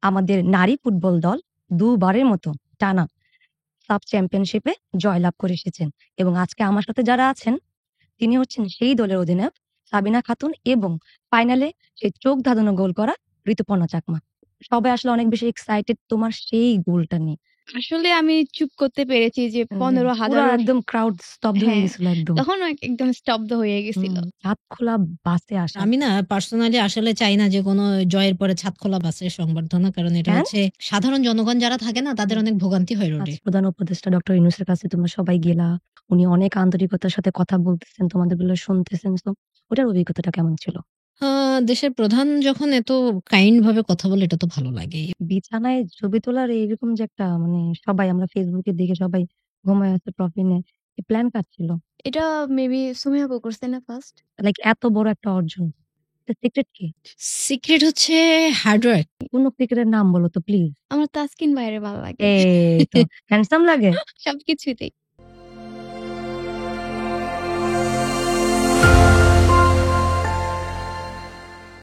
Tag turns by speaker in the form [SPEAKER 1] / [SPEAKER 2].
[SPEAKER 1] আমাদের নারী ফুটবল দল ২ বারের মতো টানা সাব চ্যাম্পিয়নশিপে জয়লাভ করে এসেছেন। এবং আজকে আমার সাথে যারা আছেন তিনি হচ্ছেন সেই দলের অধিনায়ক সাবিনা খাতুন এবং ফাইনালে সেই চোখ ধাঁধানো গোল করা ঋতুপর্ণা চাকমা। সবাই আসলে অনেক বেশি এক্সাইটেড তোমার সেই গোলটা নিয়ে।
[SPEAKER 2] আসলে আমি চুপ করতে পেরেছি যে
[SPEAKER 1] হুম,
[SPEAKER 2] 15,000
[SPEAKER 1] পুরা একদম ক্রাউড স্তব্ধ হয়ে
[SPEAKER 2] হ্যাঁ,
[SPEAKER 1] গেছিল একদম।
[SPEAKER 2] তখন একদম স্তব্ধ হয়ে গেছিল।
[SPEAKER 1] ছাদ খোলা বাসে আসা।
[SPEAKER 3] আমি না পার্সোনালি আসলে চাই না যে কোনো জয়ের পরে ছাদখোলা বাসের সংবর্ধনা। কারণ এটা
[SPEAKER 1] কেন?
[SPEAKER 3] হচ্ছে সাধারণ জনগণ যারা থাকে না তাদের অনেক ভোগান্তি হয় রোডে।
[SPEAKER 1] প্রধান উপদেষ্টা ডক্টর ইউনূসের কাছে তোমরা সবাই গেলা। উনি অনেক আন্তরিকতার সাথে কথা বলতেছেন, তোমাদেরগুলো শুনতেছেন। সো ওটার অভিজ্ঞতাটা কেমন ছিল?
[SPEAKER 3] দেশের প্রধান যখন এত কাইন্ড ভাবে কথা বলে এটা তো ভালো লাগেই।
[SPEAKER 1] বিছানায় ছবি তোলার এরকম যে একটা মানে সবাই আমরা ফেসবুকে দেখে সবাই ঘুমায় আছে ট্রফি নিয়ে। এই প্ল্যান কার ছিল?
[SPEAKER 2] এটা মেবি সুমি আপু করছে না ফার্স্ট?
[SPEAKER 1] লাইক এত বড় একটা অর্জন। এটার সিক্রেট কি?
[SPEAKER 3] সিক্রেট হচ্ছে হার্ড ওয়ার্ক।
[SPEAKER 1] কোন ক্রিকেটের নাম বলো তো প্লিজ?
[SPEAKER 2] আমার তাসকিন ভাইয়ারে ভালো লাগে।
[SPEAKER 1] এই তো হ্যান্ডসাম লাগে?
[SPEAKER 2] সবকিছুতেই।